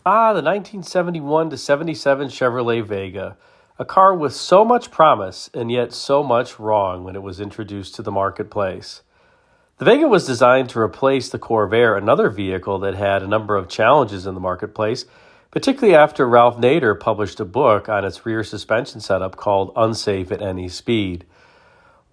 The 1971 to 77 Chevrolet Vega, a car with so much promise and yet so much wrong when it was introduced to the marketplace. The Vega was designed to replace the Corvair, another vehicle that had a number of challenges in the marketplace, particularly after Ralph Nader published a book on its rear suspension setup called Unsafe at Any Speed.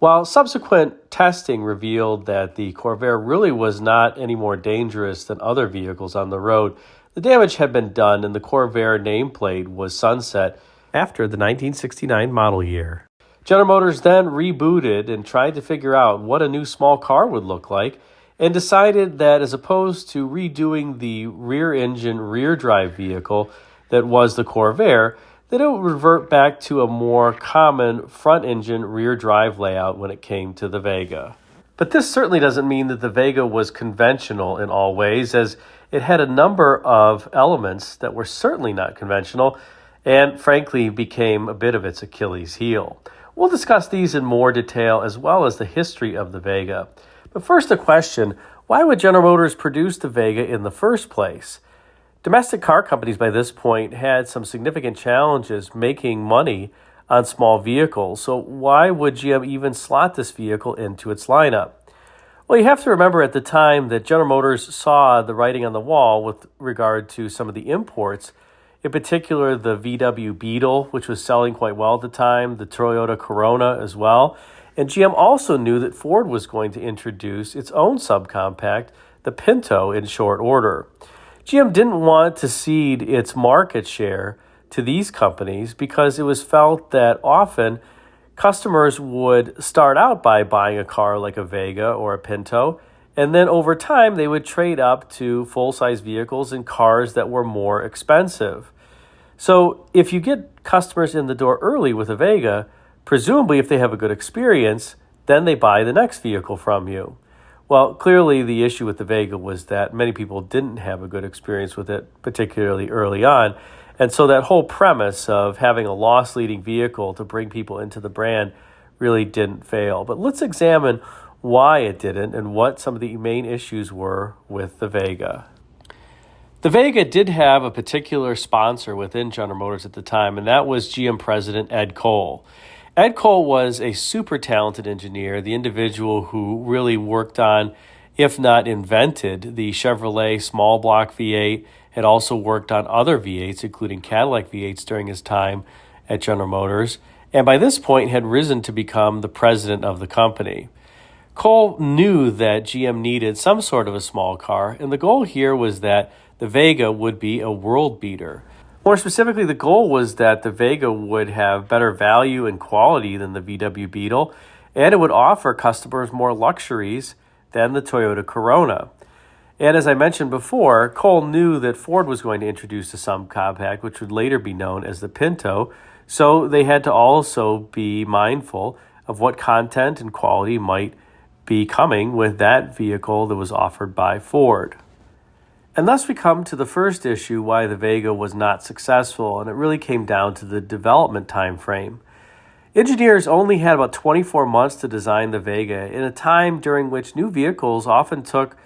While subsequent testing revealed that the Corvair really was not any more dangerous than other vehicles on the road, the damage had been done and the Corvair nameplate was sunset after the 1969 model year. General Motors then rebooted and tried to figure out what a new small car would look like and decided that as opposed to redoing the rear-engine, rear-drive vehicle that was the Corvair, that it would revert back to a more common front-engine, rear-drive layout when it came to the Vega. But this certainly doesn't mean that the Vega was conventional in all ways, as it had a number of elements that were certainly not conventional and, frankly, became a bit of its Achilles heel. We'll discuss these in more detail as well as the history of the Vega. But first, the question, why would General Motors produce the Vega in the first place? Domestic car companies by this point had some significant challenges making money on small vehicles, so why would GM even slot this vehicle into its lineup? Well, you have to remember at the time that General Motors saw the writing on the wall with regard to some of the imports, in particular the VW Beetle, which was selling quite well at the time, the Toyota Corona as well. And GM also knew that Ford was going to introduce its own subcompact, the Pinto, in short order. GM didn't want to cede its market share to these companies because it was felt that often customers would start out by buying a car like a Vega or a Pinto, and then over time they would trade up to full-size vehicles and cars that were more expensive. So if you get customers in the door early with a Vega, presumably if they have a good experience, then they buy the next vehicle from you. Well, clearly the issue with the Vega was that many people didn't have a good experience with it, particularly early on. And so that whole premise of having a loss-leading vehicle to bring people into the brand really didn't fail. But let's examine why it didn't and what some of the main issues were with the Vega. The Vega did have a particular sponsor within General Motors at the time, and that was GM President Ed Cole. Ed Cole was a super talented engineer, the individual who really worked on, if not invented, the Chevrolet small block V8, had also worked on other V8s, including Cadillac V8s during his time at General Motors, and by this point had risen to become the president of the company. Cole knew that GM needed some sort of a small car, and the goal here was that the Vega would be a world beater. More specifically, the goal was that the Vega would have better value and quality than the VW Beetle, and it would offer customers more luxuries than the Toyota Corona. And as I mentioned before, Cole knew that Ford was going to introduce a subcompact, which would later be known as the Pinto, so they had to also be mindful of what content and quality might be coming with that vehicle that was offered by Ford. And thus we come to the first issue why the Vega was not successful, and it really came down to the development time frame. Engineers only had about 24 months to design the Vega in a time during which new vehicles often took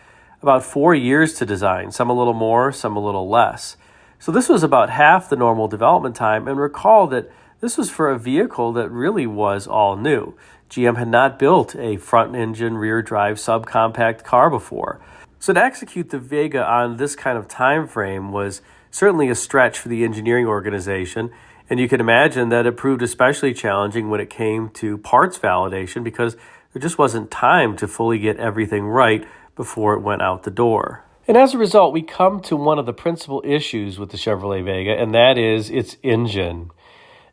about 4 years to design, some a little more, some a little less. So this was about half the normal development time, and recall that this was for a vehicle that really was all new. GM had not built a front-engine, rear-drive subcompact car before. So to execute the Vega on this kind of time frame was certainly a stretch for the engineering organization, and you can imagine that it proved especially challenging when it came to parts validation because there just wasn't time to fully get everything right before it went out the door. And as a result, we come to one of the principal issues with the Chevrolet Vega, and that is its engine.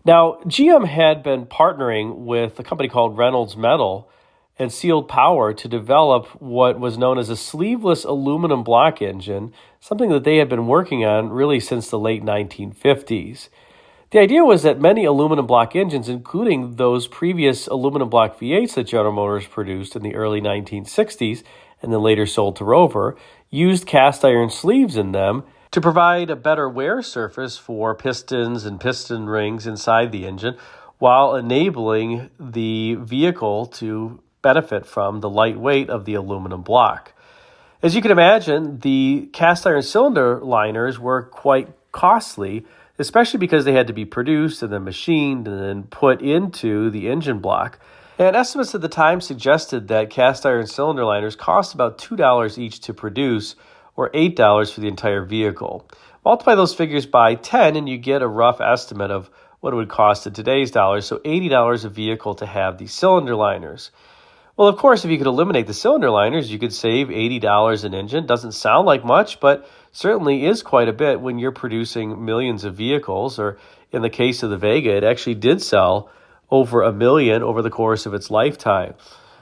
Now, GM had been partnering with a company called Reynolds Metal and Sealed Power to develop what was known as a sleeveless aluminum block engine, something that they had been working on really since the late 1950s. The idea was that many aluminum block engines, including those previous aluminum block V8s that General Motors produced in the early 1960s and then later sold to Rover, used cast iron sleeves in them to provide a better wear surface for pistons and piston rings inside the engine while enabling the vehicle to benefit from the light weight of the aluminum block. As you can imagine, the cast iron cylinder liners were quite costly, especially because they had to be produced and then machined and then put into the engine block. And estimates at the time suggested that cast iron cylinder liners cost about $2 each to produce, or $8 for the entire vehicle. Multiply those figures by 10 and you get a rough estimate of what it would cost in today's dollars, so $80 a vehicle to have these cylinder liners. Well, of course, if you could eliminate the cylinder liners, you could save $80 an engine. Doesn't sound like much, but certainly is quite a bit when you're producing millions of vehicles, or in the case of the Vega, it actually did sell over 1 million over the course of its lifetime.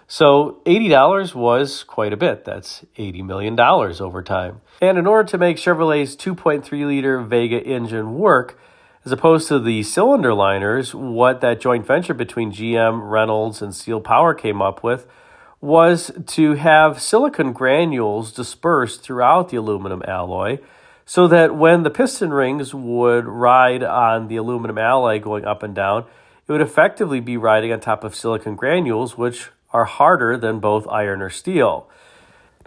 So $80 was quite a bit. That's $80 million over time. And in order to make Chevrolet's 2.3-liter Vega engine work, as opposed to the cylinder liners, what that joint venture between GM, Reynolds, and Seal Power came up with was to have silicon granules dispersed throughout the aluminum alloy so that when the piston rings would ride on the aluminum alloy going up and down, it would effectively be riding on top of silicon granules, which are harder than both iron or steel.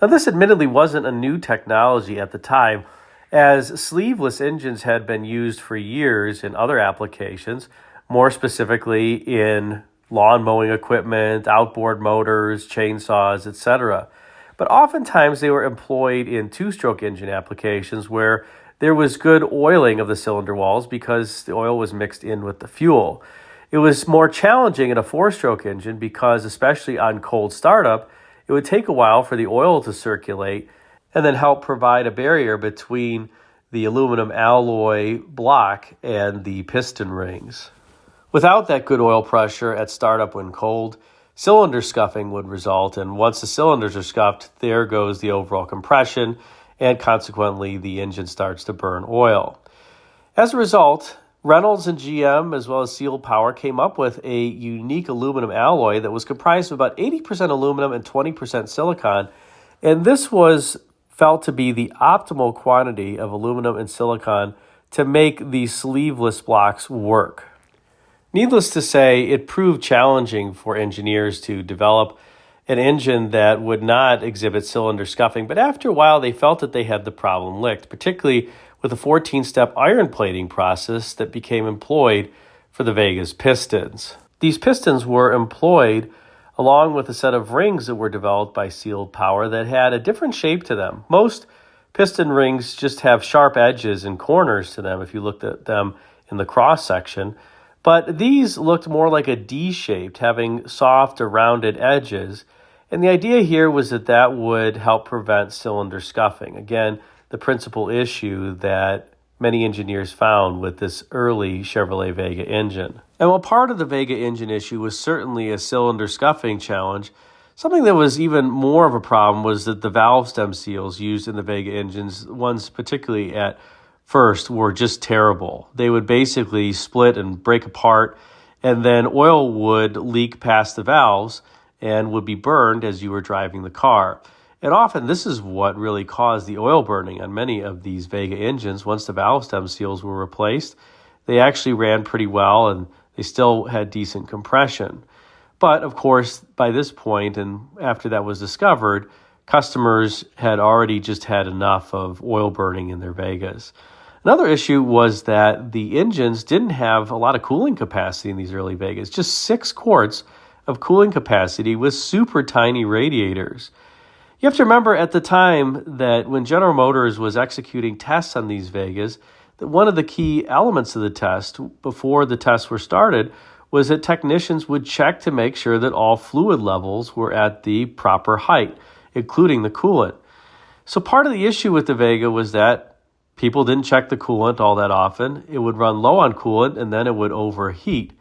Now, this admittedly wasn't a new technology at the time, as sleeveless engines had been used for years in other applications, more specifically in lawn mowing equipment, outboard motors, chainsaws, etc. But oftentimes they were employed in two-stroke engine applications where there was good oiling of the cylinder walls because the oil was mixed in with the fuel. It was more challenging in a four-stroke engine because, especially on cold startup, it would take a while for the oil to circulate and then help provide a barrier between the aluminum alloy block and the piston rings. Without that good oil pressure at startup when cold, cylinder scuffing would result, and once the cylinders are scuffed, there goes the overall compression, and consequently the engine starts to burn oil. As a result, Reynolds and GM, as well as Seal Power, came up with a unique aluminum alloy that was comprised of about 80% aluminum and 20% silicon, and this was felt to be the optimal quantity of aluminum and silicon to make these sleeveless blocks work. Needless to say, it proved challenging for engineers to develop an engine that would not exhibit cylinder scuffing, but after a while they felt that they had the problem licked, particularly with the 14-step iron plating process that became employed for the Vega's pistons. These pistons were employed along with a set of rings that were developed by Seal Power that had a different shape to them. Most piston rings just have sharp edges and corners to them if you looked at them in the cross-section, but these looked more like a D-shaped, having soft or rounded edges, and the idea here was that that would help prevent cylinder scuffing. Again, the principal issue that many engineers found with this early Chevrolet Vega engine. And while part of the Vega engine issue was certainly a cylinder scuffing challenge, something that was even more of a problem was that the valve stem seals used in the Vega engines, ones particularly at first, were just terrible. They would basically split and break apart, and then oil would leak past the valves and would be burned as you were driving the car. And often this is what really caused the oil burning on many of these Vega engines. Once the valve stem seals were replaced, they actually ran pretty well and they still had decent compression. But of course, by this point, and after that was discovered, customers had already just had enough of oil burning in their Vegas. Another issue was that the engines didn't have a lot of cooling capacity in these early Vegas, just 6 quarts of cooling capacity with super tiny radiators. You have to remember at the time that when General Motors was executing tests on these Vegas, that one of the key elements of the test before the tests were started was that technicians would check to make sure that all fluid levels were at the proper height, including the coolant. So part of the issue with the Vega was that people didn't check the coolant all that often. It would run low on coolant and then it would overheat.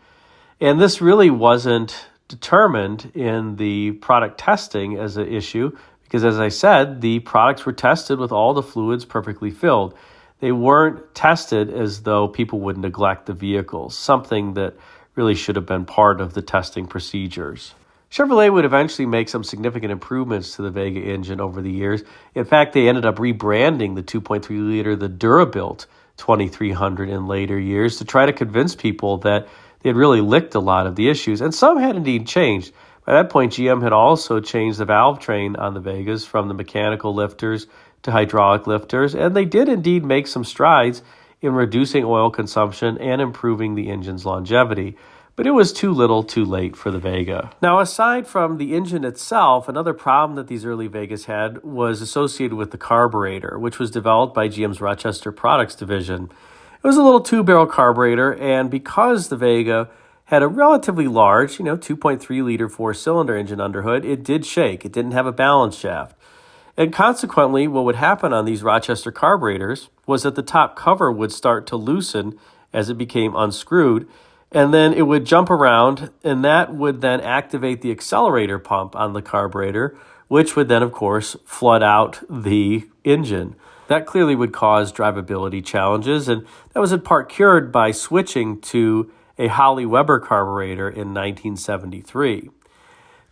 And this really wasn't determined in the product testing as an issue because, as I said, the products were tested with all the fluids perfectly filled. They weren't tested as though people would neglect the vehicles, something that really should have been part of the testing procedures. Chevrolet would eventually make some significant improvements to the Vega engine over the years. In fact, they ended up rebranding the 2.3-liter the Durabuilt 2300 in later years to try to convince people that they had really licked a lot of the issues, and some had indeed changed. By that point, GM had also changed the valve train on the Vegas from the mechanical lifters to hydraulic lifters, and they did indeed make some strides in reducing oil consumption and improving the engine's longevity. But it was too little too late for the Vega. Now, aside from the engine itself, another problem that these early Vegas had was associated with the carburetor, which was developed by GM's Rochester Products division. It was a little two-barrel carburetor, and because the Vega had a relatively large, 2.3-liter four-cylinder engine underhood, it did shake. It didn't have a balance shaft. And consequently, what would happen on these Rochester carburetors was that the top cover would start to loosen as it became unscrewed, and then it would jump around, and that would then activate the accelerator pump on the carburetor, which would then, of course, flood out the engine. That clearly would cause drivability challenges, and that was in part cured by switching to a Holly Weber carburetor in 1973.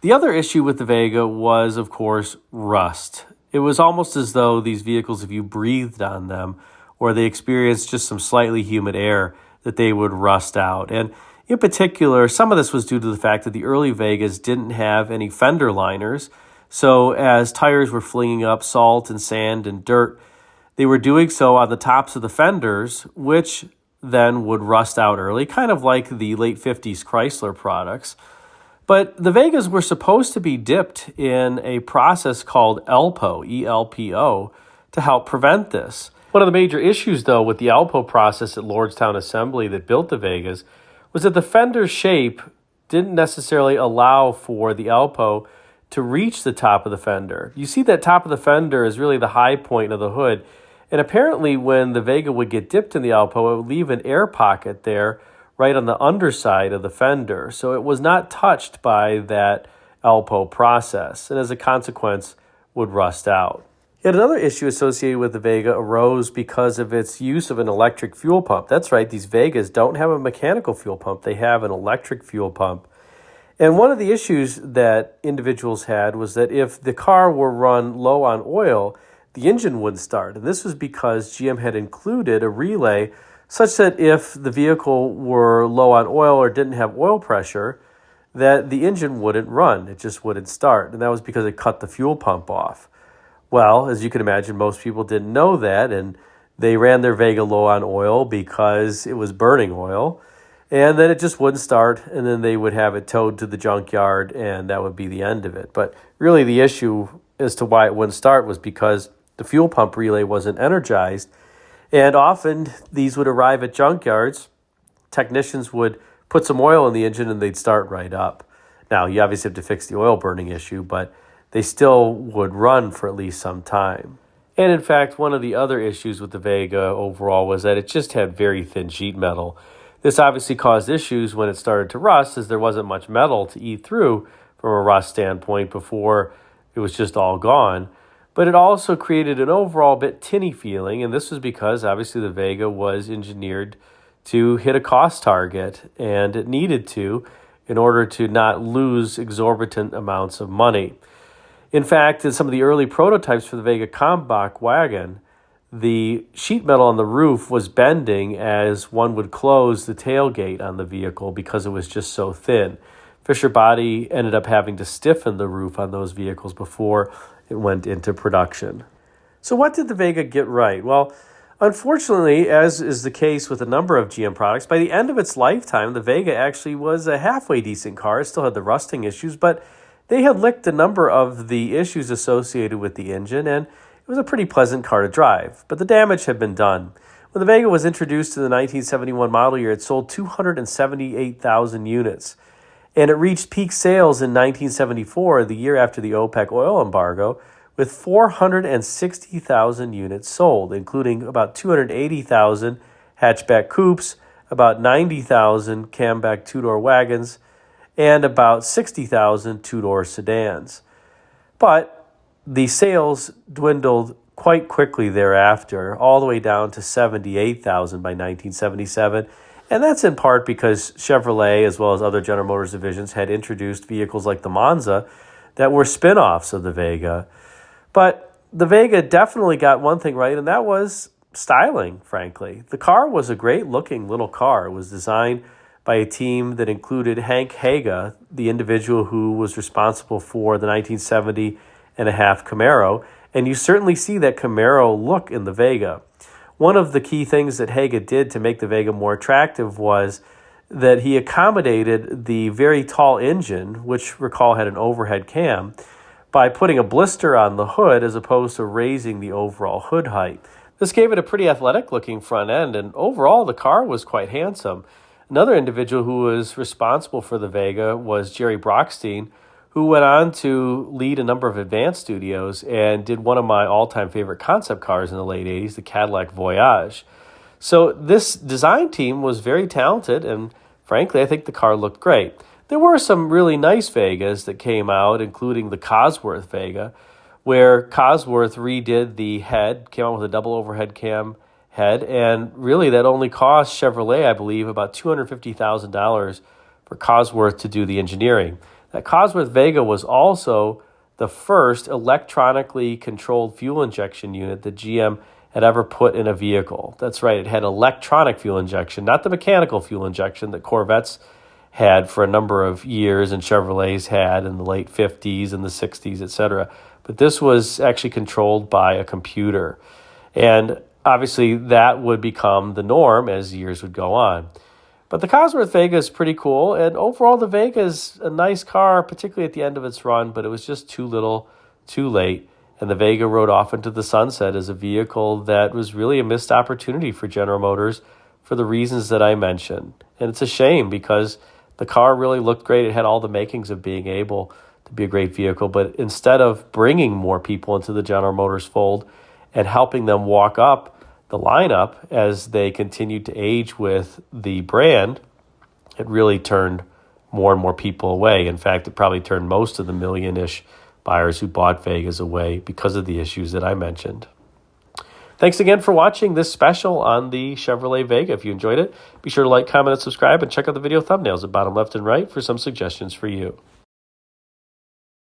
The other issue with the Vega was, of course, rust. It was almost as though these vehicles, if you breathed on them or they experienced just some slightly humid air, that they would rust out. And in particular, some of this was due to the fact that the early Vegas didn't have any fender liners. So as tires were flinging up salt and sand and dirt, they were doing so on the tops of the fenders, which then would rust out early, kind of like the late 50s Chrysler products. But the Vegas were supposed to be dipped in a process called ELPO, E-L-P-O, to help prevent this. One of the major issues, though, with the ELPO process at Lordstown Assembly that built the Vegas was that the fender shape didn't necessarily allow for the ELPO to reach the top of the fender. You see that top of the fender is really the high point of the hood, and apparently when the Vega would get dipped in the ELPO, it would leave an air pocket there right on the underside of the fender. So it was not touched by that ELPO process, and as a consequence, would rust out. Yet another issue associated with the Vega arose because of its use of an electric fuel pump. That's right, these Vegas don't have a mechanical fuel pump. They have an electric fuel pump. And one of the issues that individuals had was that if the car were run low on oil, the engine wouldn't start. And this was because GM had included a relay such that if the vehicle were low on oil or didn't have oil pressure, that the engine wouldn't run. It just wouldn't start. And that was because it cut the fuel pump off. Well, as you can imagine, most people didn't know that, and they ran their Vega low on oil because it was burning oil, and then it just wouldn't start, and then they would have it towed to the junkyard, and that would be the end of it. But really the issue as to why it wouldn't start was because the fuel pump relay wasn't energized, and often these would arrive at junkyards. Technicians would put some oil in the engine, and they'd start right up. Now, you obviously have to fix the oil burning issue, but they still would run for at least some time. And in fact, one of the other issues with the Vega overall was that it just had very thin sheet metal. This obviously caused issues when it started to rust, as there wasn't much metal to eat through from a rust standpoint before it was just all gone. But it also created an overall bit tinny feeling, and this was because obviously the Vega was engineered to hit a cost target, and it needed to in order to not lose exorbitant amounts of money. In fact, in some of the early prototypes for the Vega Combach wagon, the sheet metal on the roof was bending as one would close the tailgate on the vehicle because it was just so thin. Fisher Body ended up having to stiffen the roof on those vehicles before it went into production. So what did the Vega get right? Well, unfortunately, as is the case with a number of GM products, by the end of its lifetime, the Vega actually was a halfway decent car. It still had the rusting issues, but they had licked a number of the issues associated with the engine, and it was a pretty pleasant car to drive. But the damage had been done. When the Vega was introduced in the 1971 model year, it sold 278,000 units. And it reached peak sales in 1974, the year after the OPEC oil embargo, with 460,000 units sold, including about 280,000 hatchback coupes, about 90,000 camback two-door wagons, and about 60,000 two-door sedans. But the sales dwindled quite quickly thereafter, all the way down to 78,000 by 1977. And that's in part because Chevrolet, as well as other General Motors divisions, had introduced vehicles like the Monza that were spin-offs of the Vega. But the Vega definitely got one thing right, and that was styling, frankly. The car was a great-looking little car. It was designed by a team that included Hank Haga, the individual who was responsible for the 1970 and a half Camaro, and you certainly see that Camaro look in the Vega. one of the key things that Haga did to make the Vega more attractive was that he accommodated the very tall engine, which recall had an overhead cam, by putting a blister on the hood as opposed to raising the overall hood height. This gave it a pretty athletic-looking front end, and overall the car was quite handsome. Another individual who was responsible for the Vega was Jerry Brockstein, who went on to lead a number of advanced studios and did one of my all-time favorite concept cars in the late 80s, the Cadillac Voyage. So this design team was very talented, and frankly, I think the car looked great. There were some really nice Vegas that came out, including the Cosworth Vega, where Cosworth redid the head, came out with a double overhead cam head, and really that only cost Chevrolet, I believe, about $250,000 for Cosworth to do the engineering. That Cosworth Vega was also the first electronically controlled fuel injection unit that GM had ever put in a vehicle. That's right, it had electronic fuel injection, not the mechanical fuel injection that Corvettes had for a number of years and Chevrolets had in the late 50s and the 60s, etc. But this was actually controlled by a computer. And obviously that would become the norm as years would go on. But the Cosworth Vega is pretty cool, and overall the Vega is a nice car, particularly at the end of its run, but it was just too little, too late, and the Vega rode off into the sunset as a vehicle that was really a missed opportunity for General Motors for the reasons that I mentioned. And it's a shame because the car really looked great. It had all the makings of being able to be a great vehicle, but instead of bringing more people into the General Motors fold and helping them walk up the lineup as they continued to age with the brand, it really turned more and more people away. In fact, it probably turned most of the million-ish buyers who bought Vegas away because of the issues that I mentioned. Thanks again for watching this special on the Chevrolet Vega. If you enjoyed it, be sure to like, comment, and subscribe, and check out the video thumbnails at bottom left and right for some suggestions for you.